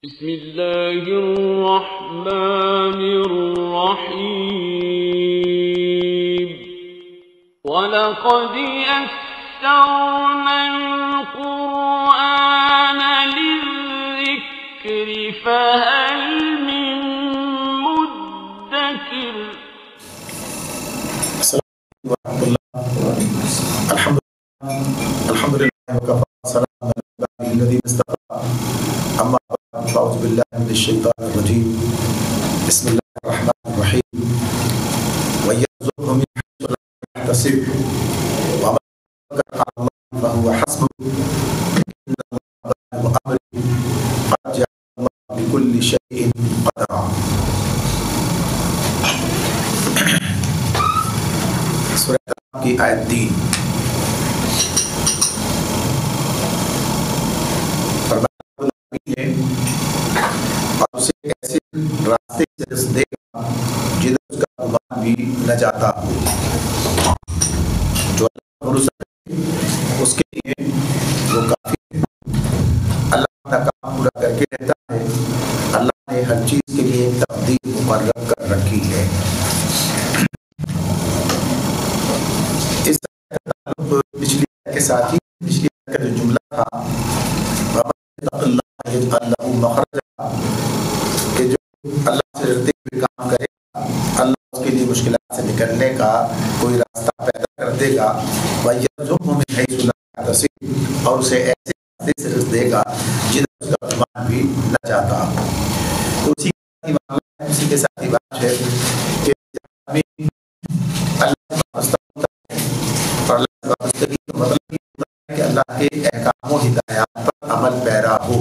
بسم الله الرحمن الرحيم ولقد يسرنا القرآن للذكر فهل من مدكر. السلام عليكم ورحمة الله. الحمد لله وكفى سلام على عباده الذين اصطفى. أما بعد فأعوذ بالله من الشيطان الرجيم. بسم الله الرحمن الرحيم. ويرزقه من حيث لا يحتسب ومن يتوكل على الله فهو حسبه إن الله بالغ أمره قد جعل الله بكل شيء قدرا. سورہ الانعام کی آیت 3 اور اسے ایسے راستے سے رزق دے گا جدھر اس کا گمان بھی نہ جاتا ہو. جو اللہ کا بھروسہ کرے اس کے لیے وہ کافی ہے. اللہ اپنا کام پورا کر کے رہتا ہے. اللہ نے ہر چیز کے لیے ایک تقدیر مقرر کر رکھی ہے. اس تعلق پچھلی کے ساتھ ہی پچھلی کا جو جملہ تھا کہ جو اللہ سے ڈرتے ہوئے کام کرے گا اللہ اس کے لیے مشکلات سے نکلنے کا کوئی راستہ پیدا کر دے گا. وَيَرْزُقْهُ مِنْ حَيْثُ لَا يَحْتَسِبُ اور اسے ایسے راستے سے رزق دے گا جدھر اس کا گمان بھی نہ جاتا. تو اسی کے ساتھ ہی بات ہے کہ اللہ اور اللہ کا مطلب یہ ہوتا ہے کہ اللہ کے احکام و ہدایات پر عمل پیرا ہو.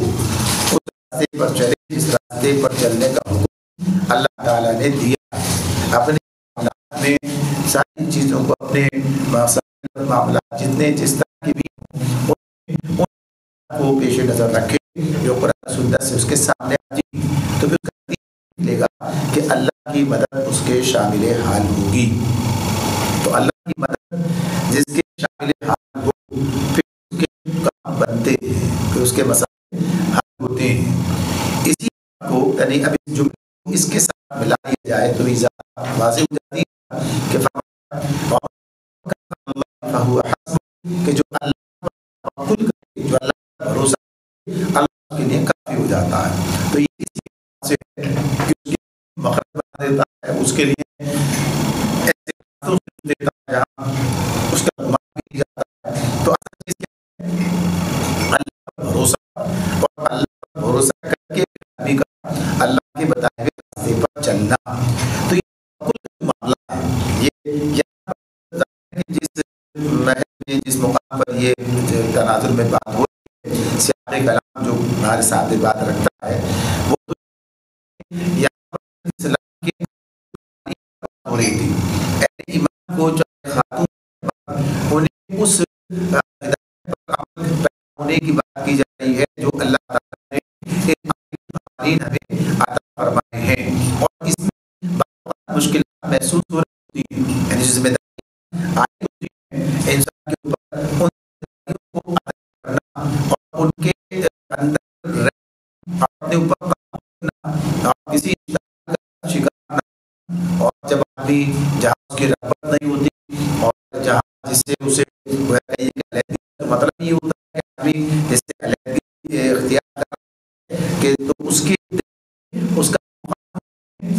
اس راستے پر چلے جس راستے پر چلنے کا حکم اللہ تعالیٰ نے دیا. اپنے معاملات میں ساری چیزوں کو اپنے معاملات جتنے جس طرح کے بھی ان کو پیش نظر رکھے جو قرآن سنت سے اس کے سامنے آتی تو پھر ملے گا کہ اللہ کی مدد اس کے شامل حال ہوگی. تو اللہ کی مدد جس کے شامل حال ہو پھر اس کے کام بنتے ہیں پھر اس کے مسائل حل ہوتے ہیں. اسی کو یعنی اب اس جملے کو اس کے ساتھ ملا دیا جائے تو یہ زیادہ واضح ہو جاتی ہے کہ کہ جو اللہ پر جو اللہ پر بھروسہ اللہ کے لیے کافی ہو جاتا ہے. تو یہ اسی سے کہ اس کی مخرج بنا دیتا ہے اس کے لیے ایسے دیتا ہے جہاں اس کا گمان بھی جاتا ہے. تو اصل چیز کیا ہے اللہ پر بھروسہ اور اللہ پر بھروسہ کر کے اللہ کے بتائے ہوئے راستے پر چلنا. تو یہ کل معاملہ ہے. یہ جس محل میں جس مقام پر یہ تناظر میں بات ہو رہی ہے سیاق کلام جو ہمارے سامنے بات رکھتا ہے وہ یہاں پر اسلام کی ہو رہی تھی. ایمان کو چاہے خاتون انہیں اس ہونے کی بات کی جا رہی ہے جو اللہ تعالیٰ نے ہمیں عطا فرمائے ہیں. اور اس میں مشکلات محسوس ہو رہی ہوتی ہیں یعنی ذمہ داری آئی ہوتی ہے انسان کے اوپر ان کو ادا کرنا اور ان کے اندر اپنے اوپر کسی شکار نہ. اور جب آدمی جہاں اس کی رغبت نہیں ہوتی اور جہاں جس سے اسے مطلب یہ ہوتا ہے کہ آدمی جس سے علیحدگی اختیار کرتا ہے کہ تو اس کی اس کا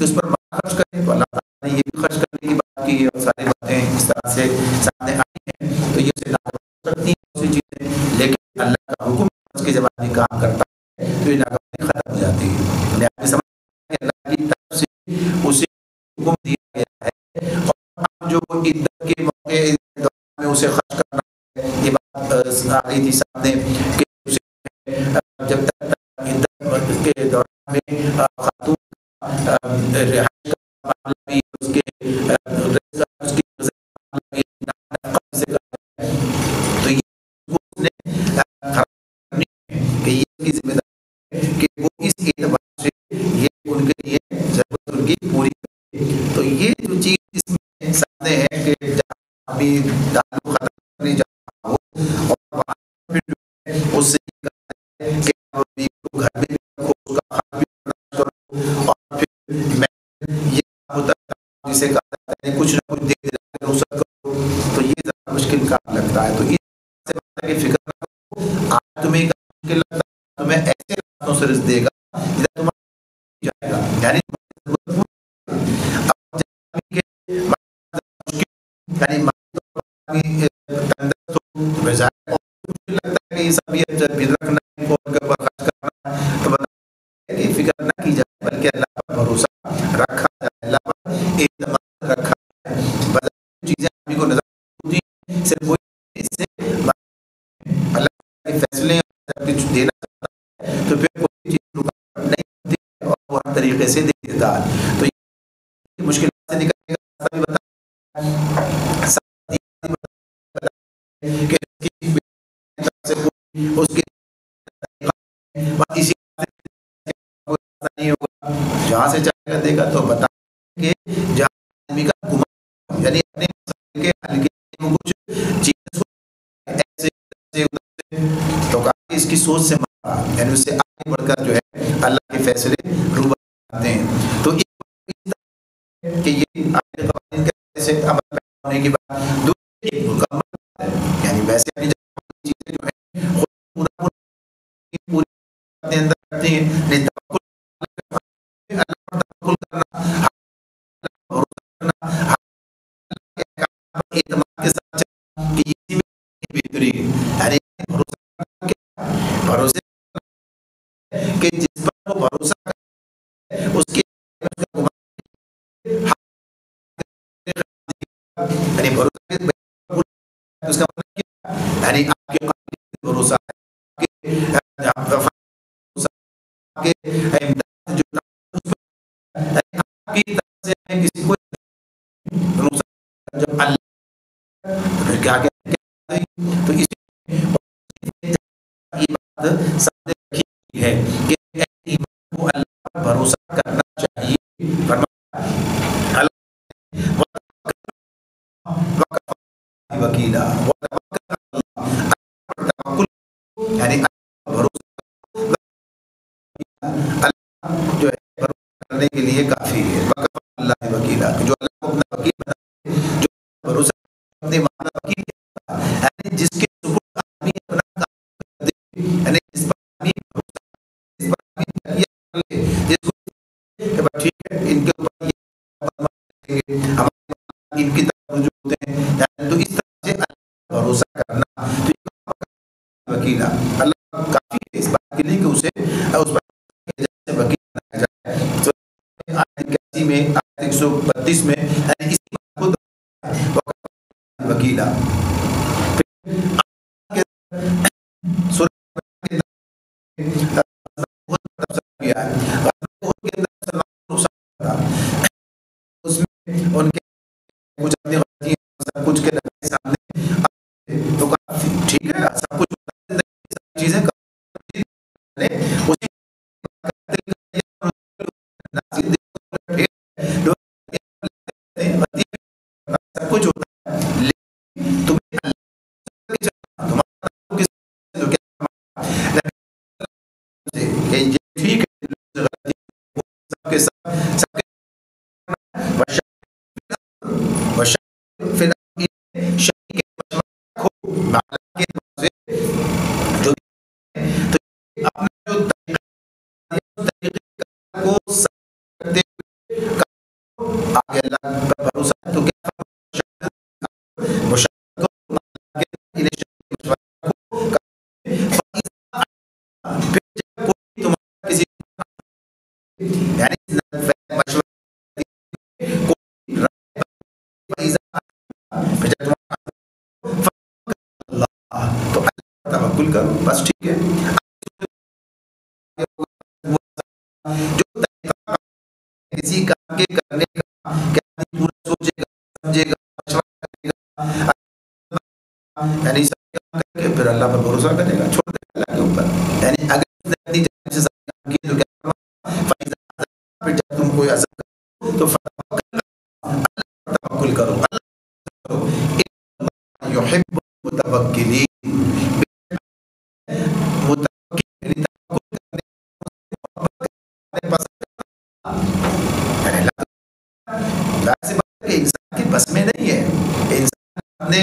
اس پر خرچ کرے تو اللہ تعالیٰ نے یہ بھی خرچ کرنے کی بات کی ہے اور ساری باتیں اس طرح سے سامنے آئی ہیں. تو یہ اسے ناگوار کرتی ہیں اسی چیزیں لیکن اللہ کا حکم اس کی زبانی کام کرتا ہے تو یہ ناگواری ختم ہو جاتی ہے. آپ نے سمجھ کہ اللہ کی طرف سے اسے حکم دیا گیا ہے اور جو عدت کے موقع میں اسے خرچ کرنا ہے. یہ بات آ رہی تھی سامنے کہ جب تک عدت کے دوران میں خاتون رہائش کا معاملہ بھی اس کے تو یہ اس نے کہ یہ کی ذمہ داری ہے کہ وہ اس اعتبار سے یہ ان کے لیے ضرورت ان کی پوری کرے. تو یہ جو چیز اس میں سامنے ہے کہ جہاں بھی تعلق ختم کرنے جا رہا ہو اور وہاں اس سے گھر میں رکھو اس کا کی فکر نہ کرو، آج تمہیں مشکل لگتا ہے، تمہیں ایسے راستوں سے رزق دے گا جدھر تمہارا جائے گا، یعنی فکر نہ کی جائے بلکہ اللہ پر بھروسہ رکھا جائے، اللہ پر اعتماد رکھا جائے، چیزیں آدمی کو نظر ہوتی ہیں صرف وہی اس سے اللہ کے فیصلے دینا چاہتا ہے تو پھر کوئی چیز رکاوٹ نہیں ہوتی اور وہ ہر طریقے سے دے دیتا ہے. تو یہ مشکلات سے نکلنے کا راستہ بھی بتا اس کے اسی نہیں ہوگا جہاں سے چاہے گا دے گا. تو بتا کہ جہاں آدمی کا گمان یعنی اپنے مسائل کے حل کے کچھ چیزیں ایسے تو اس کی سوچ سے مارا یعنی اس سے آگے بڑھ کر جو ہے اللہ کے فیصلے روبرو آتے ہیں. تو کہ یہ آگے قوانین کے سے عمل پیدا ہونے کی بات دوسری مکمل ہے، یعنی ویسے چیزیں جو ہیں خود پوری اپنے اندر رکھتی ہیں اعتماد کے ساتھ کہ یہ بہتری ہے، بھروسے کہ جس پر وہ بھروسہ کرے اس کے یعنی بھروسہ اس کا مطلب کیا یعنی آپ کے قابل بھروسہ ہے کسی کو جب اللہ کیا تو اسی بات سامنے رکھی ہے کہ ایمان کو اللہ پر بھروسہ کرنا چاہیے. وکیلا یعنی جو ہے بھروسہ کرنے کے لیے کافی ہے. اللہ وکیلا جو اللہ کو اپنا وکیل بنا جو بھروسہ اپنے مانا وکیل یعنی جس کے سپرد آدمی اپنا کام کرتے یعنی جس پر آدمی بھروسہ جس پر آدمی جس کو ٹھیک ہے ان کے اوپر ان کی طرف رجوع ہوتے ہیں تو اس طرح سے بھروسہ کرنا وکیلا اللہ کافی ہے اس بات کے لیے کہ اسے اس پر وکیل بنایا جائے. تو آیت 81 میں آیت 132 میں اسی بات کو وکیلا اس میں ان کے کچھ اپنی غلطی سب کچھ کے سامنے تو کافی ٹھیک ہے سب کچھ چیزیں سب کچھ ہوتا ہے ٹھیک توکل کرو بس ٹھیک ہے. جو کسی کام کے کرنے کا کیا پورا سوچے گا سمجھے گا مشورہ کرے گا یعنی سب کام کر کے پھر اللہ پر بھروسہ کرے گا چھوڑ دے گا اللہ کے اوپر. یعنی اگر تو کیا پھر جب تم کوئی عزم کرو تو توکل کرو یحب المتوکلین انسان کی بس میں نہیں ہے. انسان اپنے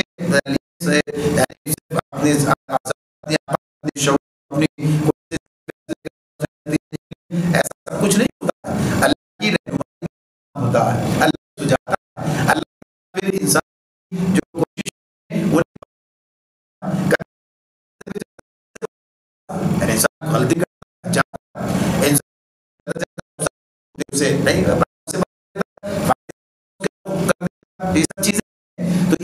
غلطی کرتا سے نہیں یہ سب چیزیں تو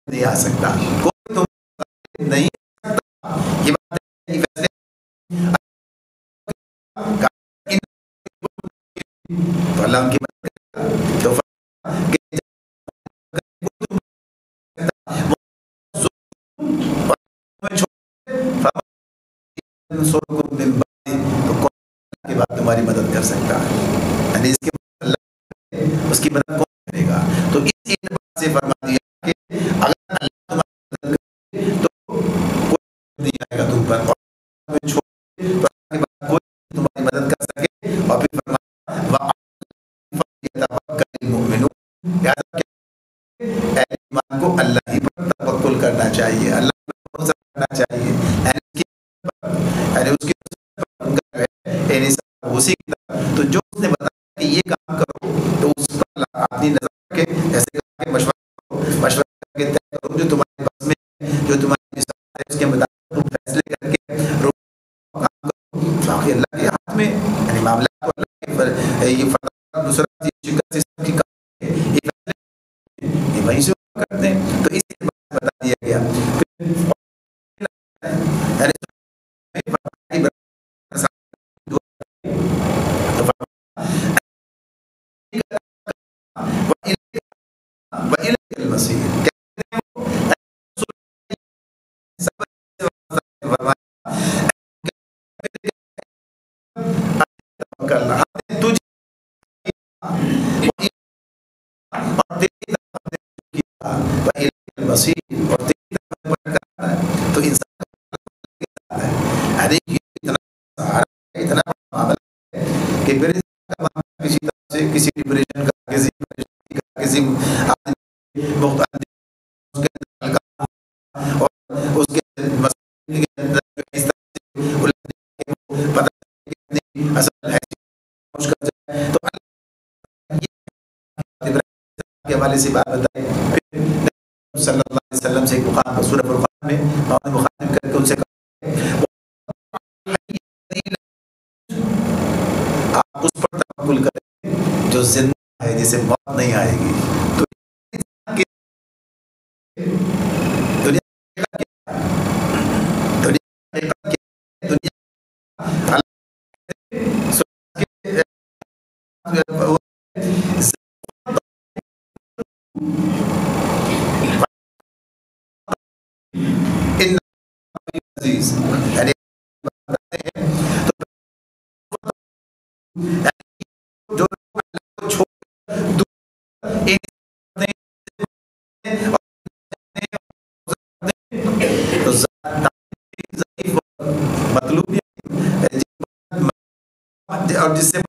نہیں آ سکتا کوئی تم نہیں یہ بات تو اللہ ان کی مدد تو تمہاری مدد کر سکتا ہے یعنی اس کے اللہ اس کی مدد کون کرے گا تو اس اعتبار سے فرما دیا کہ اگر اللہ تمہاری مدد کرے تو کوئی نہیں آئے گا تم پر اور کوئی تمہاری مدد کر سکے اور پھر فرمایا یاد رکھیں ایمان کو اللہ ہی پر توکل کرنا چاہیے اللہ پر بھروسہ کرنا چاہیے اسی کی طرح تو جو اس نے بتایا کہ یہ کام کرو تو اس پر اپنی نظر رکھے ایسے کہ مشورہ کر کے طے کرو جو تمہارے بس میں جو تمہاری مثال ہے اس کے مطابق تم فیصلے کر کے کام کرو باقی اللہ کے ہاتھ میں یعنی معاملات کو اللہ کے یہ فتح نصرت شکست سب کی کام ہے یہ فیصلے یہ وہیں سے کرتے ہیں تو اس بات بتا دیا گیا تو انسان اتنا کہ پھر کسی طرح سے کسی ڈپریشن کا کسی اور اس کے حوالے سے بات بتائی صلی اللہ علیہ وسلم سے ایک مقام پر سورہ فرقان میں مخاطب کر کے ان سے کہا آپ اس پر توکل کریں جو زندہ ہے جسے موت نہیں آئے گی تو اور جس سے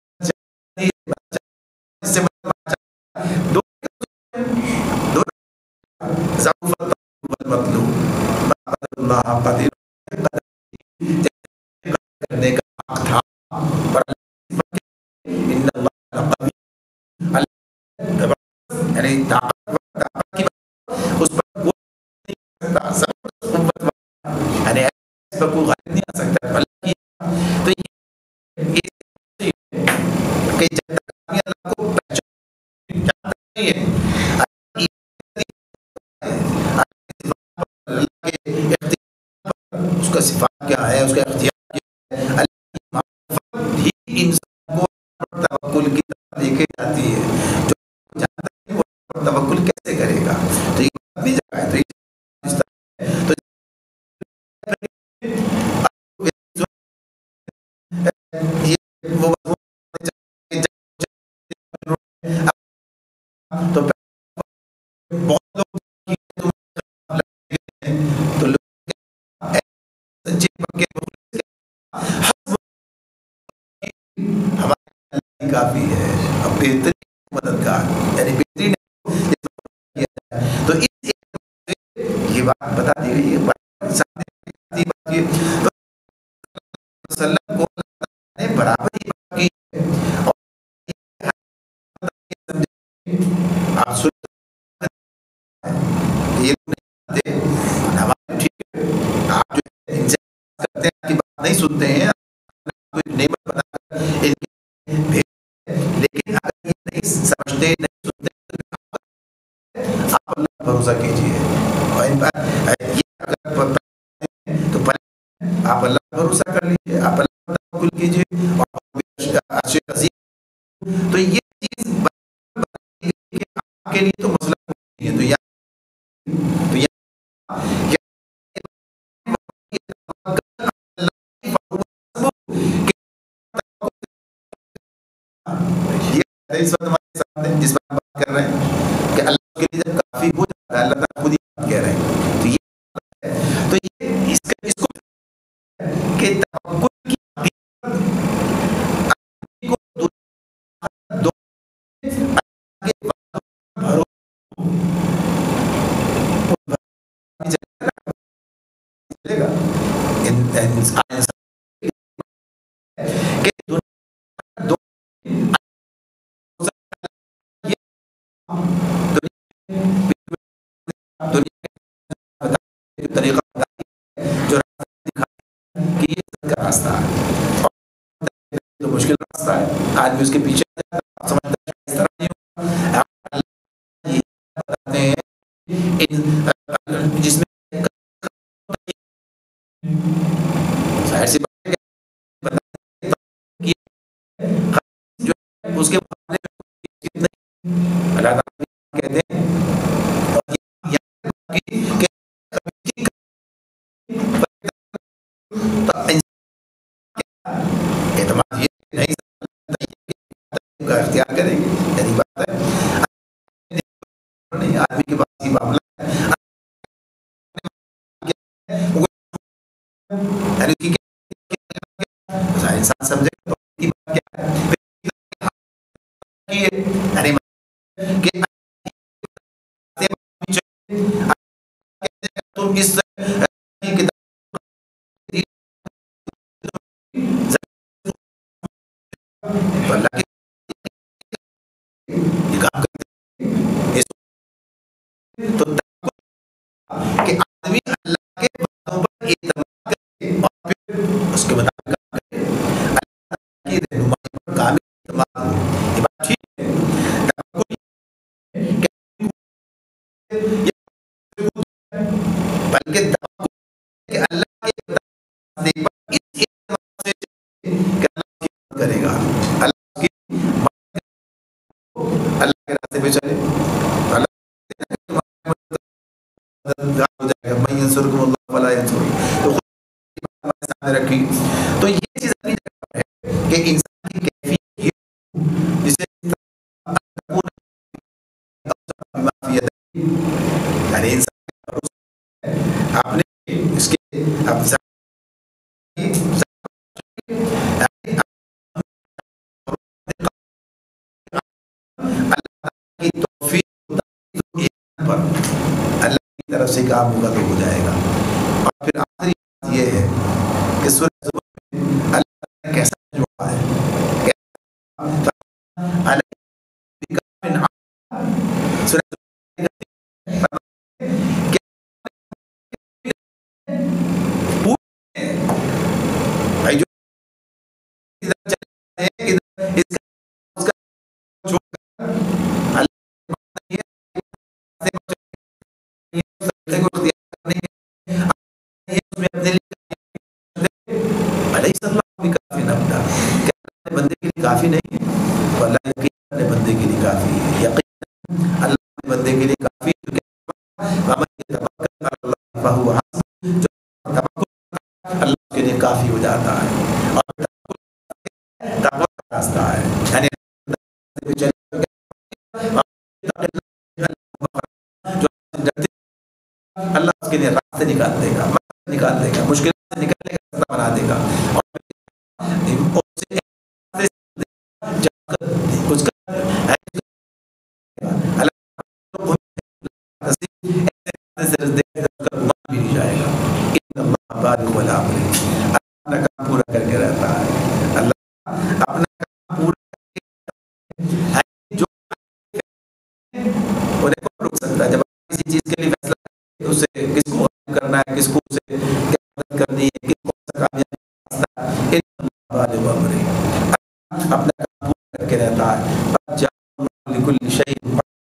اس کا صفات کیا ہے اس کا اختیار کیا ہے ہی انسان کو توکل کی طرف لے کے جاتی ہے جو جانتا ہے وہ توکل کیسے کرے گا تو یہ اپنی جگہ ہے تو بہت لوگ تو لوگ سچے پکے ہمارے کافی ہے، اب بہترین مددگار یعنی بہترین تو اس یہ بات بتا دی گئی ہے کو برابر ہی کی آپ آپ جو کرتے ہیں کی بات نہیں سنتے ہیں، نعمت بتا لیکن اگر یہ نہیں سمجھتے نہیں سنتے آپ اللہ پر بھروسہ کیجیے تو آپ اللہ پر بھروسہ کر لیجیے، آپ اللہ پر توکل کیجیے تو یہ چیز آپ کے لیے تو مسئلہ نہیں ہے، اس وقت ہمارے سامنے جس پر بات کر رہے ہیں کہ اللہ کے لیے جب کافی ہو جاتا ہے، اللہ تعالیٰ خود ہی بات کہہ رہے ہیں، تو یہ اس کو کہ توکل کی راستہ ہے تو مشکل راستہ ہے، آدمی اس کے پیچھے جس میں ظاہر سی بات اس کے اللہ تعالیٰ کہتے ہیں اعتماد یہ نہیں اختیار کریں گے، یعنی بات ہے آدمی کے پاس یہ معاملہ انسان سمجھے تم اس کہ آدمی اللہ کے باتوں پر اعتماد کرے اور پھر اس کے مطابق اللہ کی رہنمائی پر کامل اعتماد ہو، یہ بات ٹھیک ہے، بلکہ کہ اللہ کے کرے گا، اللہ کے راستے پہ چلے، رکھی تو یہ چیز اپنی جگہ ہے کہ انسان کی کیفیت جسے آپ نے اس کے اللہ کی طرف سے کام ہوگا تو ہو جائے گا. اور پھر آخری بات یہ ہے کہ سورہ زمر میں اللہ نے کیسا جوڑا ہے بندے کے لیے کافی نہیں ہے تو اللہ یقین بندے کے لیے کافی ہے، یقین اللہ بندے کے لیے کافی ہے، اللہ کے لیے کافی ہو جاتا ہے. اور راستہ ہے یعنی اللہ اس کے لیے راستے نکال دے گا، نکال دے گا، مشکلات سے نکلنے کا راستہ بنا دے گا، اور اپنا کام پورا کر کے رہتا ہے، اللہ اپنا کام پورا جو انہیں کون روک سکتا ہے؟ جب کسی چیز کے لیے فیصلہ اسے کس کو کرنا ہے، کس کو اسے کیا مدد کرنی ہے، کس کو اپنا کام پورا کر کے رہتا ہے،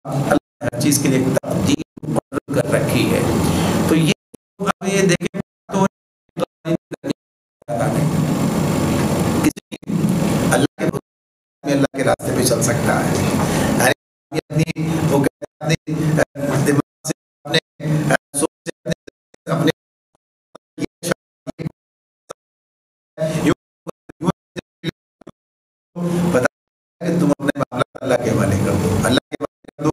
اللہ ہر چیز کے لیے تقدیر مقرر کر رکھی ہے۔ تو یہ دیکھیں تو اللہ کے راستے پہ چل سکتا ہے، تم اپنے معاملات اللہ کے حوالے کر دو، اللہ کے حوالے کر دو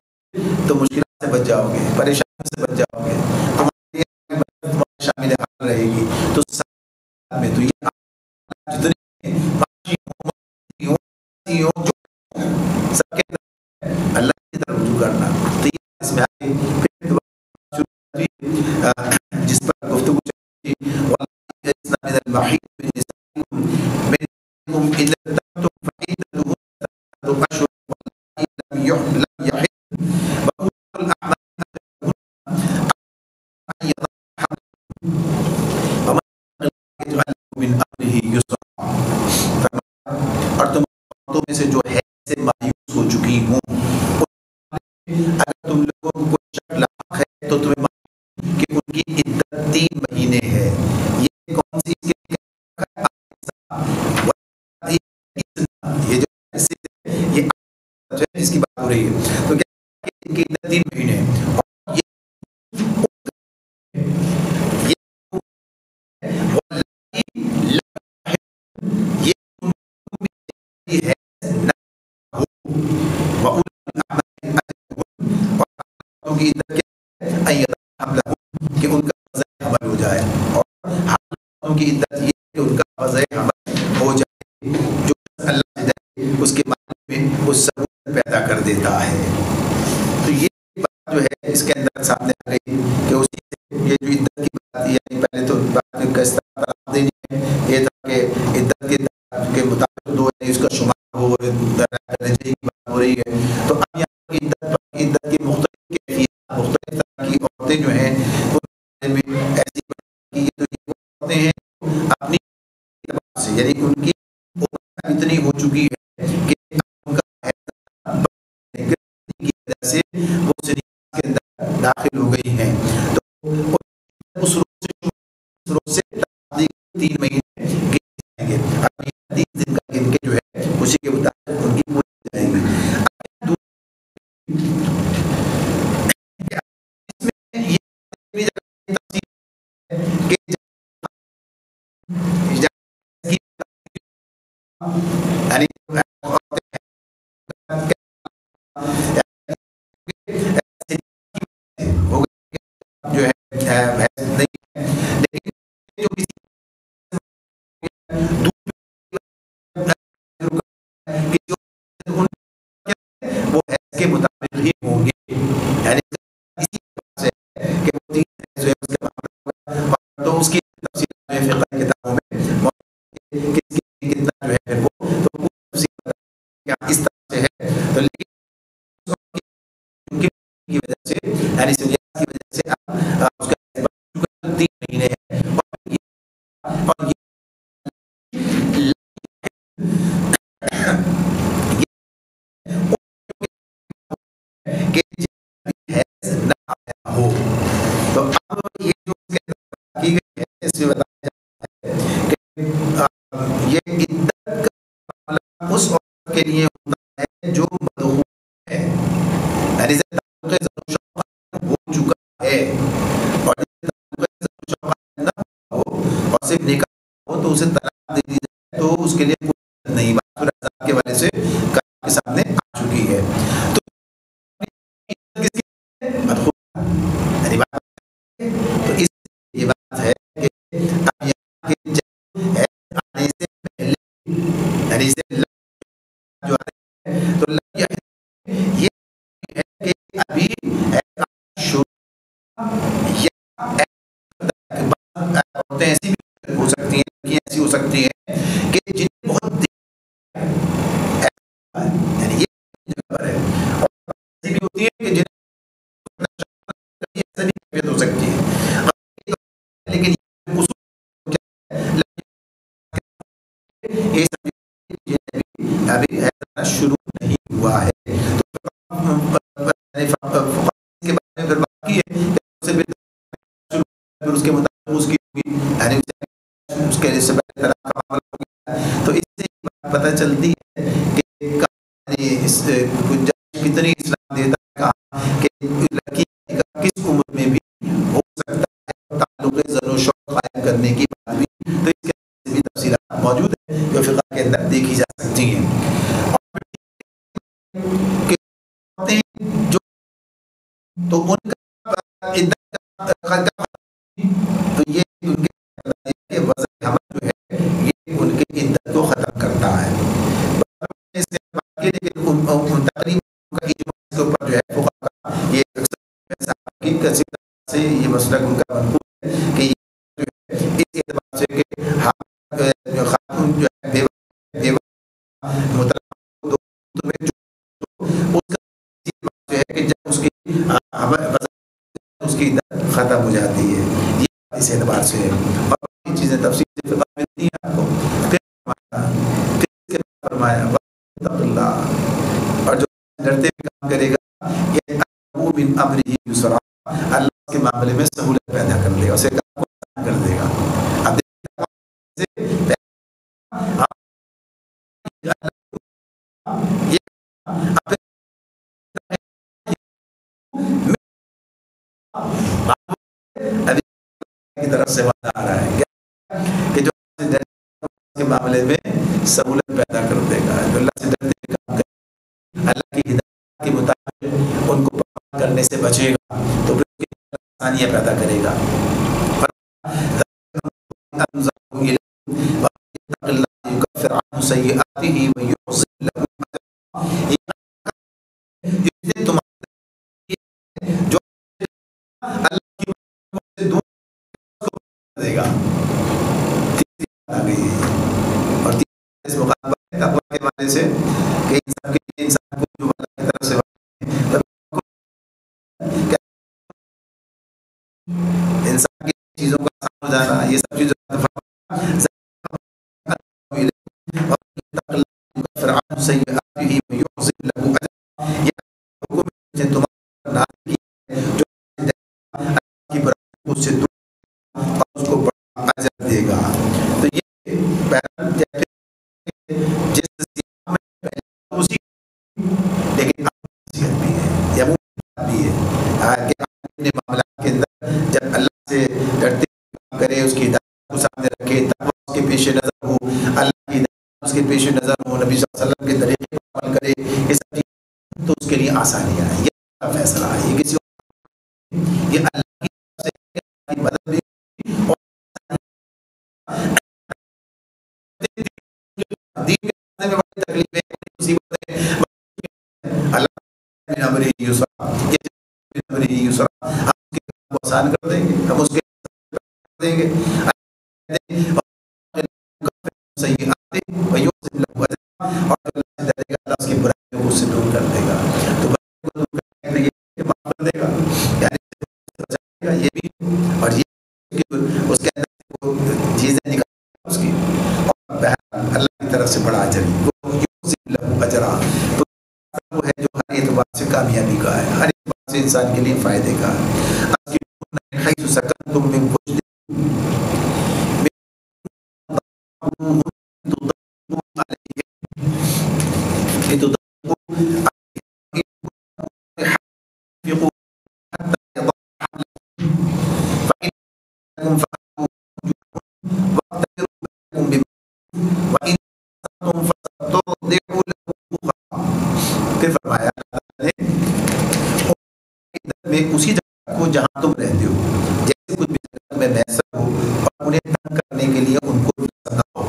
تو مشکلات سے بچ جاؤ گے، پریشانیوں سے بچ جاؤ گے، تمہاری شامل حال رہے گی۔ تو میں تو یہ جتنی سب کے اللہ کی طرف رجوع کرنا، تو یہ اس میں آگے جس پر گفتگو چلی اور تم میں سے جو ہے سے مایوس ہو چکی ہوں، اگر تم لوگوں کو کوئی شک لاحق ہے تو تمہیں معلوم کہ ان کی عدت 3 مہینے ہے۔ یہ کون سی یہ جو اس کی بات ہو رہی ہے، تو کیا ان کی عدت 3 مہینے ہے، کہ ان کا وضع حمل ہو جائے، اور کی عدت یہ کہ ان کا وضع حمل ہو جائے، جو اللہ اس کے معاملے میں اس ضرورت پیدا کر دیتا ہے۔ تو یہ بات جو ہے اس کے اندر سامنے آ گئی کہ اسی یہ جو عدت کی بات، یعنی پہلے تو بات کس طرح طلاق دینی ہے، یہ تھا کہ عدت کے مطابق دو اس کا شمار ہو رہی ہے۔ تو اب یہاں کی عدت کی مختلف کیفیت، مختلف طرح کی عورتیں جو ہیں ایسی عورتیں ہیں اپنی سے، یعنی ان کی عمر اتنی ہو چکی ہے کہ ان کا کی وجہ سے وہ کے اندر داخل ہو گئی ہیں، تو اس روز سے 3 مہینے گئے گے، 30 دن کا گن کے جو ہے اسی کے مطابق ان کی پوری ہو جائے گی۔ وہ حیض کے مطابق ہی ہوں گے، یعنی اسی بات سے کہ وہ 3 حیض ہے اس کے معاملے تو اس کی تفصیل فقہ کتابوں میں کتنا جو ہے وہ تو تفصیل اس طرح سے ہے، تو لیکن کی وجہ سے یعنی سنیات کی وجہ سے اس کا 3 مہینے ہے، اور تو اب یہ جو کی گئی ہے اس میں بتایا جاتا ہے کہ یہ عدت کا معاملہ اس عورت کے لیے ہوتا ہے جو مدعو ہے، یعنی ہو چکا ہے، اور صرف نکاح ہو تو اسے طلاق دے دی جائے تو اس کے لیے کوئی نہیں، بات کے والے سے کے سامنے آ چکی ہے۔ تو عورتیں ایسی بھی ہو سکتی ہیں، لڑکیاں ایسی ہو سکتی ہیں کہ جنہیں بہت یعنی یہ جگہ پر ہے، اور ایسی بھی ہوتی ہے کہ جنہیں ایسا بھی ہو سکتی ہے، لیکن یہ سب ابھی ایسا شروع نہیں ہوا ہے. کے بارے میں پھر باقی ہے پھر اس کے مطابق اس کی یعنی اس کے سے پہلے طلاق کا معاملہ ہو گیا، تو اس سے پتہ چلتی ہے کہ اس گنجائش کتنی اسلام دیتا ہے کہ لڑکی کس عمر میں بھی ہو سکتا ہے تعلق زن و شوق قائم کرنے کی بات بھی، تو اس کے بھی تفصیلات موجود ہیں جو فقہ کے اندر دیکھی جا سکتی ہیں. جو تو ان کا تو یہ ان کے وضع حمل جو ہے یہ ان کی عدت کو ختم کرتا ہے. لیکن تقریباً کے اوپر جو ہے یہ سے یہ مسئلہ ان کا منقول ہے کہ اس اعتبار سے کہ خاتون جو ہے بیوہ اس کی ختم ہو جاتی ہے، یہ اس اعتبار سے ہے. اور باقی چیزیں تفصیل سے ملتی ہیں آپ کو. پھر فرمایا اللہ، اور جو ڈرتے ہوئے کام کرے گا یہ من امرہ یسرا، اللہ کے معاملے میں سہولت پیدا کر دے گا، اسے کام کو آسان کر دے گا. اب کی طرف سے وعدہ آ رہا ہے کہ جو کے معاملے میں سہولت پیدا کر دے گا، جو اللہ سے ڈرتے کام کرے گا، اللہ کی ہدایت کے مطابق ان کو پابند کرنے سے بچے گا، تو پھر آسانیاں پیدا کرے گا. سے کہ انسان کو جو اللہ کی طرف سے انسان کی چیزوں کا آسان ہو جانا، یہ سب چیزوں اس کو بڑا اجر دے گا. تو یہ لیکن معاملات کے اندر جب اللہ سے ڈرتے کرے، اس کی ہدایت کو سامنے رکھے، تقویٰ اس کے پیش نظر ہو، اللہ کی ہدایت اس کے پیش نظر ہو، نبی صلی اللہ علیہ وسلم کے طریقے پر عمل کرے، یہ سب چیزیں تو اس کے لیے آسانیاں ہیں. یہ فیصلہ ہے، یہ کسی یہ اللہ کی طرف سے مدد بھی آسان کر دیں گے، ہم اس کے دیں گے اور اس کی برائیوں کو اس سے دور کر دے گا، تو معاف کر دے گا، یعنی یہ بھی اور یہ اس کے اندر چیزیں نکال اس کی، اور اللہ کی طرف سے بڑا اجر اجرا، تو وہ ہے جو ہر اعتبار سے کامیابی کا ہے، ہر اعتبار سے انسان کے لیے فائدے کا ہے. سکنتم من وجد اسی جگہ کو جہاں تم رہتے ہو، جیسے کچھ بھی جگہ میں میسر ہو اور انہیں تنگ کرنے کے لیے ان کو نہ ہو،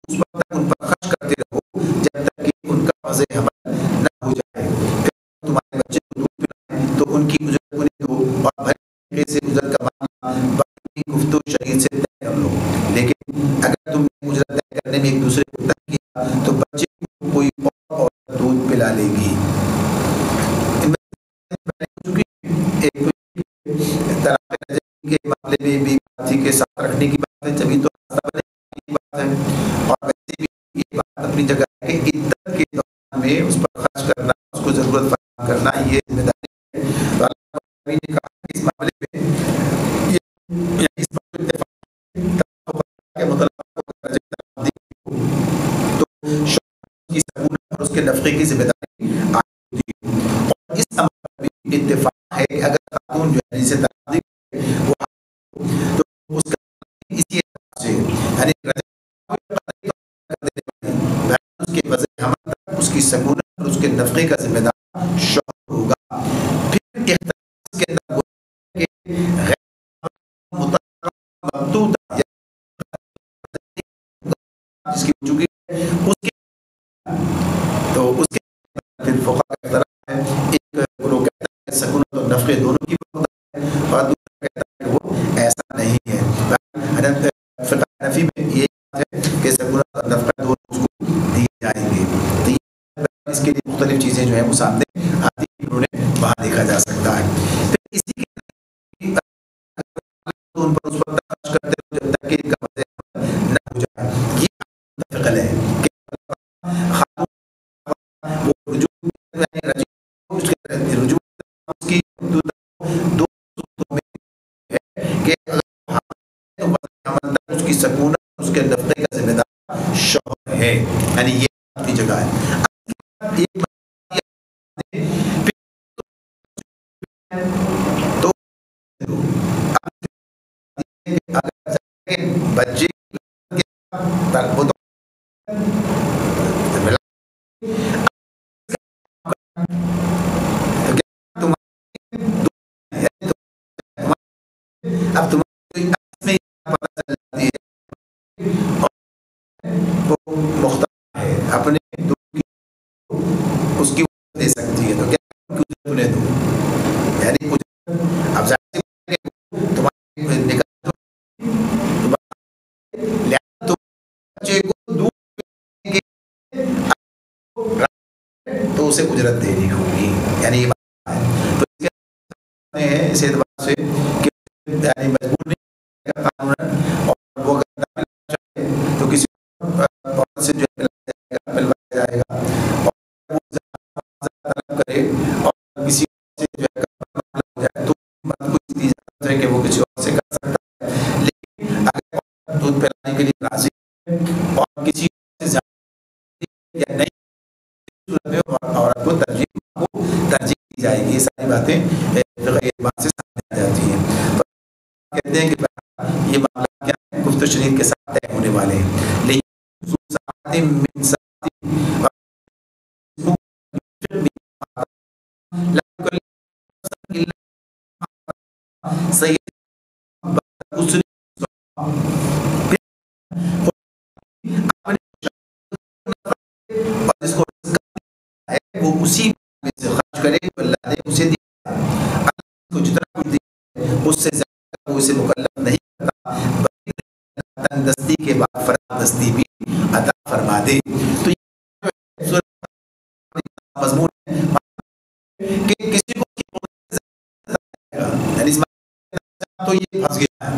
اس وقت تک ان پر خرچ کرتے رہو جب تک کہ ان کا وضع حمل نہ ہو جائے. پھر تمہارے بچے کو دودھ پلائیں تو ان کی اجرت انہیں دو، اور بھری طریقے سے اجرت کا معاملہ بڑی گفتگو کے معاملے میں بھی ساتھی کے ساتھ رکھنے کی بات ہے، جبھی تو راستہ بنے کی بات ہے. اور ویسے بھی یہ بات اپنی جگہ ہے کہ عدت کے دوران میں اس پر خرچ کرنا، اس کو ضرورت فراہم کرنا، یہ ذمہ داری ہے. تو اللہ نے کہا کہ اس معاملے میں اس پر اتفاق کے مطلب تو شوہر کی سکونت اور اس کے نفقے کی ذمہ داری عائد ہوتی ہے. اور اس امر پر بھی اتفاق ہے کہ اگر خاتون جو ہے جسے طلاق دی وہ تو اس کا اسی اعتبار سے یعنی اس کے وضع حمل تک اس کی سکونت اور اس کے نفقے کا ذمہ دار شوہر ہوگا. پھر اختلاف اس کے اندر وہ ہے کہ غیر مقطوعہ جس کی چکی ہے اس کے تو اس کے پھر فقہ کا اختلاف ہے. ایک گروہ کہتا ہے سکونت اور نفقے دونوں کی بات ہے اور دوسرا کہتا ہے کہ وہ ایسا نہیں ہے. فقہ حنفی میں یہ بات ہے کہ سکونت اور نفقہ دونوں اس کو دیے جائیں گے. تو اس کے لیے مختلف چیزیں جو ہیں وہ سامنے آتی ہیں، انہوں نے وہاں دیکھا جا سکتا ہے. پھر اسی کے ان پر اس وقت خرچ کرتے ہو جب تک کہ ان کا وضع نہ ہو جائے. یہ متفقل ہے کہ وہ رجوع اس کی دو صورتوں میں ہے کہ اس کی سکونت اس کے نفقے کا ذمہ دار شوہر ہے، یعنی یہ اپنی جگہ ہے. تو بچے اب تمہیں پتہ چل جاتی ہے وہ مختلف ہے اپنے اس کی دے سکتی ہے. تو کیا انہیں دو یعنی اب تمہارے نکاح تو بچے کو دودھ تو اسے اجرت دینی ہوگی. یعنی اس اعتبار سے یعنی مجبور نہیں قانون اور وہ اگر چاہے تو کسی عورت سے جو ملوایا جائے گا اور وہ طلب کرے اور کسی سے جو ہو جائے تو کچھ دی جاتا ہے کہ وہ کسی اور سے کر سکتا ہے. لیکن اگر دودھ پلانے کے لیے راضی ہے اور کسی سے زیادہ یا نہیں عورت کو ترجیح دی جائے گی. یہ ساری باتیں بات سے سامنے آ جاتی ہیں. کہتے ہیں کہ یہ معاملہ کیا ہے گفت و شنید کے ساتھ طے ہونے والے ہیں. لیکن وہ اسی میں سے خرچ کرے تو اللہ نے اسے دیا. کو جتنا اس سے زیادہ اسے مکلف نہیں کرتا بلکہ دستی کے بعد فرا دستی بھی عطا فرما دے. تو یہ مضمون ہے کہ کسی کو یعنی تو یہ پھنس گیا ہے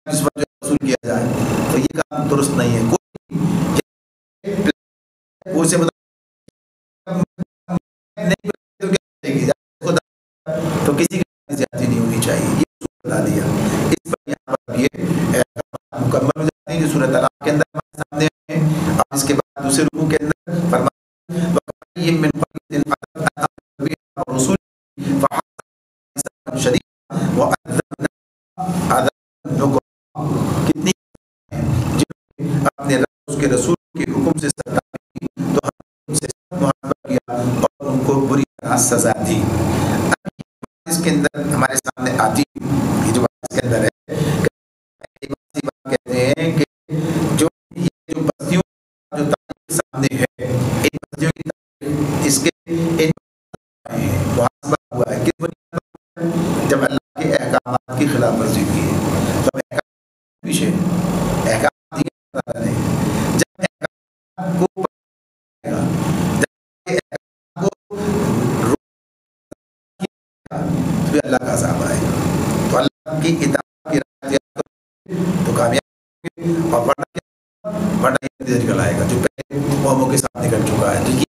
اس وقت وصول کیا جائے تو یہ کام درست نہیں ہے. کوئی اسے تو کسی کی زیادتی نہیں ہونی چاہیے. یہ بتا دیا. اس پر یہاں پر یہ مکمل ہو جاتی ہے جو سورۃ طلاق کے اندر ہمارے سامنے ہے. اور اس کے بعد دوسرے رکوع کے اندر فرمایا یہ من قبل رسول شدید کتنی اپنے اس کے رسول کے حکم سے ستائی تو ہم ان سے محبت کیا اور ان کو بری طرح سزا دی. اس کے اندر ہمارے سامنے آتی یہ جو بات اس کے اندر ہے کہتے ہیں کہ جو یہ بستیوں جو تاریخ سامنے ہے ان بستیوں کی تاریخ اس کے محاسبہ ہوا ہے کس بنیاد پر جب اللہ کے احکامات کی خلاف ورزی کی ہے. تو احکام پیچھے احکام دیے جب احکام کو اللہ کا عذاب آئے کی اطاعت کی راہ اختیار کرو تو کامیاب ہوں گے، اور ورنہ یہ نتیجہ نکل آئے گا جو پہلے قوموں کے ساتھ نکل چکا ہے. تو یہ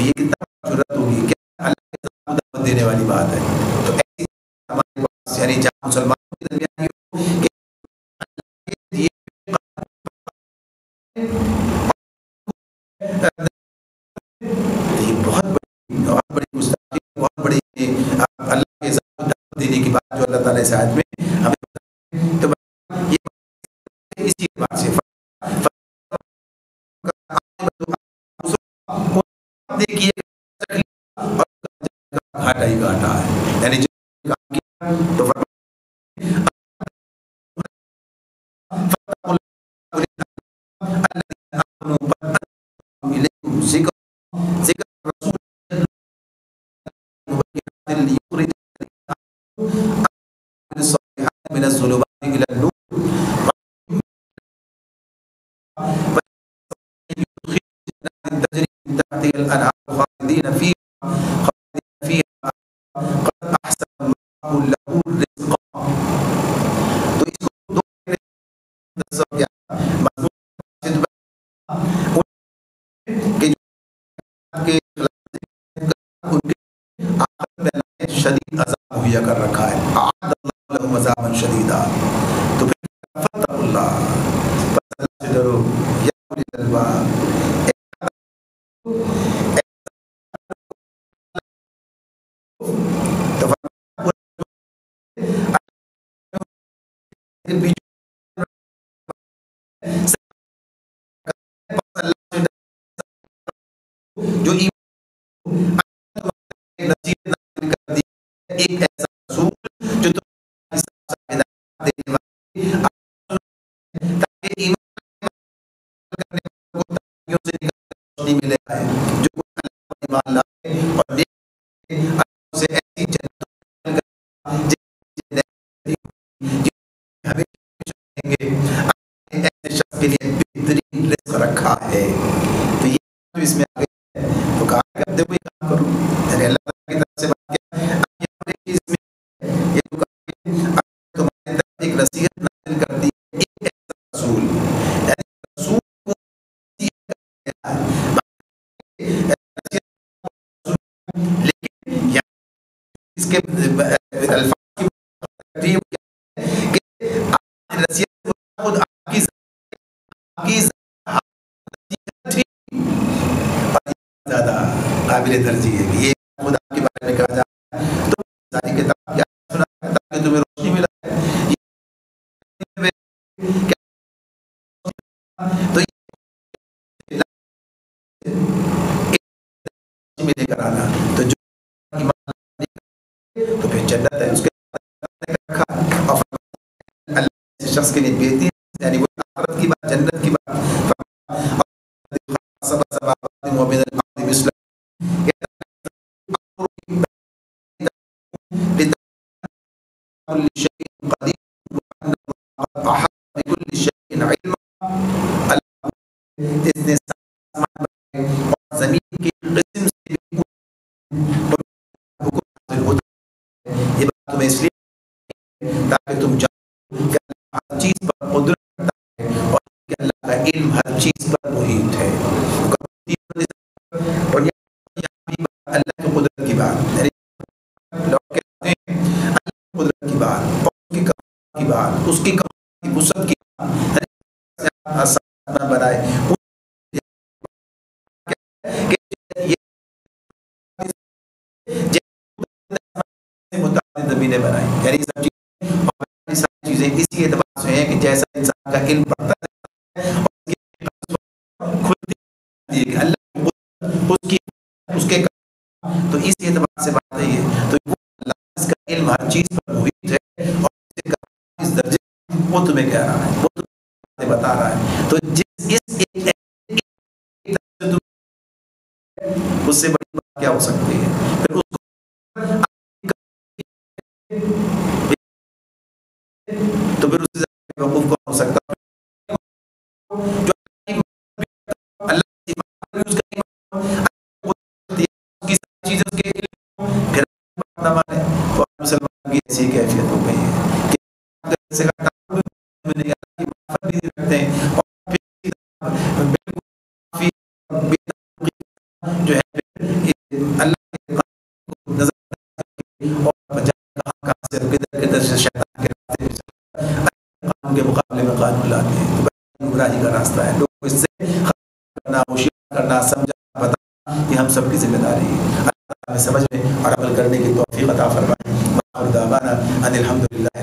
یہ کتنا ضرورت ہوگی کیا اللہ کے دعوت دینے والی بات ہے. تو ایسی ہمارے پاس یعنی جہاں مسلمانوں کے درمیان یہ بہت بڑی گستاخی، بہت بڑی اللہ کے دعوت دینے کی بات جو اللہ تعالیٰ اس آیت میں ہمیں بتائی. تو یہ اسی بات سے گھاٹا ہی گھاٹا ہے. یعنی جو کام کیا تو من الظلمات إلى النور تجري من تحتها الأنهار خالدين فيها قد أحسن الله له رزقا. تو اس کو دو شدید عذاب مہیا کر رکھا ہے. اعد اللہ لهم عذابا شدیدا. تو پھر فتقوا اللہ، بس اللہ سے ڈرو یا اولی الالباب. جو ایک ایسا رسول جو تمہیں دینے والی تاکہ ایمان کرنے والوں کو تاریکیوں سے نکال کر روشنی میں لے آئے، جو اللہ پر ایمان لائے اور نیک سے ایسی جنتوں ایسے شخص کے لیے بہترین رزق رکھا ہے. تو یہ جو اس میں آگے ہے تو کام کرتے ہوئے کام کرو. یعنی اللہ تعالیٰ کی طرف سے بات کیا ایک نصیحت نازل کر دی ایک ایسا رسول، یعنی رسول کو لیکن اس کے الفاظ کی نصیحت خود آپ کی زیادہ قابل ترجیح ہے کہ یہ خود آپ کے بارے میں کہا جائے تو ساری کتاب کیا سنا تاکہ تمہیں روشنی ملا. تو لے کر آنا تو جو تو پھر جنت ہے اس کے رکھا. اور اللہ شخص کے لیے بہترین یعنی وہ آخرت کی بات جنت کی بات زمین کی قسم سے یہ بات تمہیں اس لیے تاکہ تم جانو کہ اللہ ہر چیز پر قدرت رکھتا ہے اور کہ اللہ کا علم ہر چیز پر محیط ہے. اور یہاں بھی اللہ کی قدرت کی بات لوگ کہتے ہیں اللہ کی قدرت کی بات اور اس کی کمال کی بات اس کی کمال کی وسعت کی بات آسان بنائے زمینیں بنائی. یعنی سب چیزیں اسی اعتبار سے ہیں کہ جیسا انسان کا علم بڑھتا ہے اور کھلتی ہے کہ اللہ اس کے تو اسی اعتبار سے بات ہے یہ. تو وہ اللہ اس کا علم ہر چیز پر محیط ہے اور اس درجے وہ تمہیں کہہ رہا ہے وہ تمہیں بتا رہا ہے. تو جس اس سے بڑی بات کیا ہو سکتی ہے. پھر اس کو تو پھر اس سے وقوف کون ہو سکتا ہے. ایسی کیفیت ہو گئی ہے کہ سے کا تعلق بھی نہیں، اللہ کی معرفت بھی نہیں رکھتے ہیں، اور پھر بالکل جو ہے اللہ کے قانون کو نظر اور کہاں سے کدھر سے شیطان کے راستے پہ قانون کے مقابلے میں قانون لاتے ہیں، تو گمراہی کا راستہ ہے. لوگوں کو اس سے کرنا، ہوشیار کرنا، سمجھانا، بتانا، یہ ہم سب کی ذمہ داری ہے. اللہ تعالیٰ سمجھنے اور عمل کرنے کی توفیق عطا فرمائے. الحمد للہ.